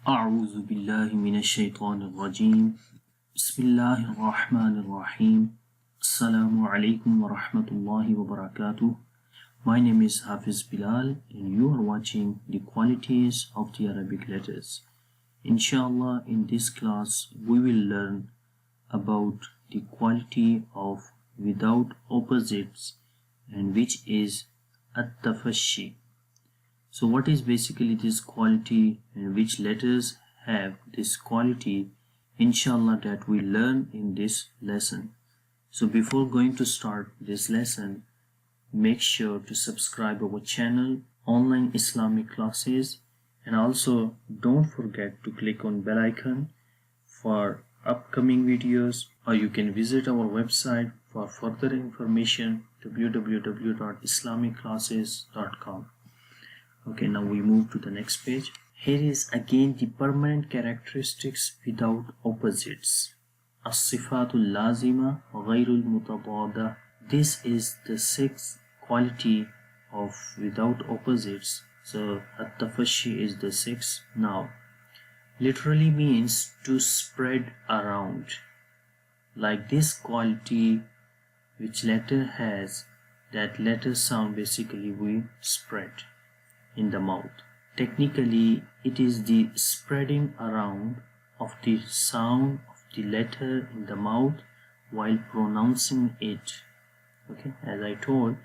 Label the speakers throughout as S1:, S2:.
S1: أعوذ بالله من الشيطان الرجيم بسم الله الرحمن الرحيم السلام عليكم ورحمة الله وبركاته. My name is Hafiz Bilal and you are watching the qualities of the Arabic letters. Inshallah, in this class we will learn about the quality of without opposites and which is at-tafashi. So what is basically this quality and which letters have this quality, inshallah, that we learn in this lesson. So before going to start this lesson, make sure to subscribe our channel Online Islamic Classes, and also don't forget to click on bell icon for upcoming videos, or you can visit our website for further information www.islamicclasses.com. Okay, now we move to the next page. Here is again the permanent characteristics without opposites. As-sifatul lazima ghayrul mutadada. This is the sixth quality of without opposites. So at-tafashi is the sixth. Now, literally means to spread around. Like this quality, which letter has, that letter sound basically we spread in the mouth. Technically, it is the spreading around of the sound of the letter in the mouth while pronouncing it. Okay, as I told,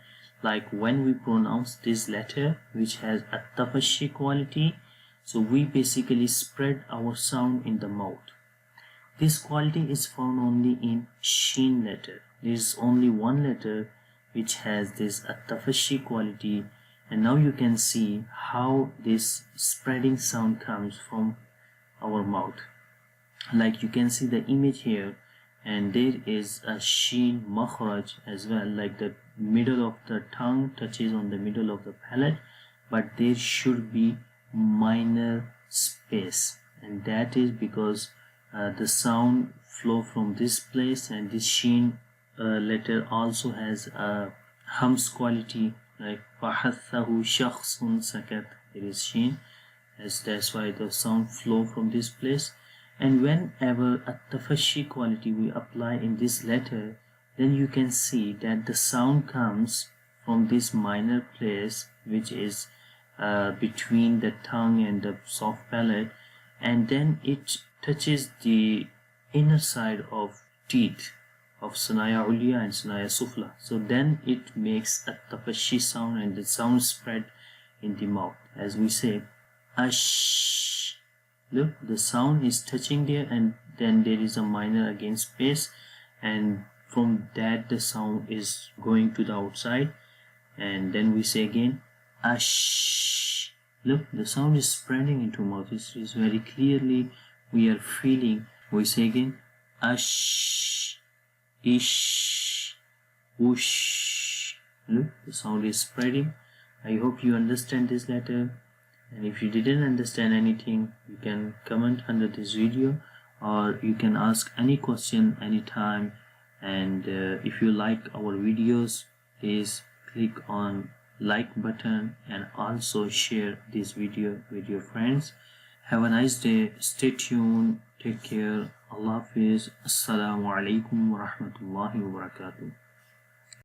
S1: like when we pronounce this letter which has a tafashi quality, so we basically spread our sound in the mouth. This quality is found only in sheen letter. There is only one letter which has this at-tafashi quality. And now you can see how this spreading sound comes from our mouth. Like you can see the image here, and there is a sheen makhraj as well, like the middle of the tongue touches on the middle of the palate, but there should be minor space, and that is because the sound flow from this place, and this sheen letter also has a hums quality, like fahathahu shakhsun sakat. It is sheen, as that's why the sound flow from this place. And whenever a tafashi quality we apply in this letter, then you can see that the sound comes from this minor place which is between the tongue and the soft palate, and then it touches the inner side of teeth of Sanaya Ulia and Sanaya Sufla. So then it makes a tafashi sound, and the sound spread in the mouth. As we say, ash. Look, the sound is touching there, and then there is a minor again space, and from that the sound is going to the outside, and then we say again, ash. Look, the sound is spreading into mouth. It is very clearly we are feeling. We say again, ash. Ish, whoosh. Look, the sound is spreading. I hope you understand this letter, and if you didn't understand anything, you can comment under this video, or you can ask any question anytime. And if you like our videos, please click on like button and also share this video with your friends. Have a nice day. Stay tuned. Take care. Allah Hafiz. Assalamu alaikum wa rahmatullahi wa barakatuh.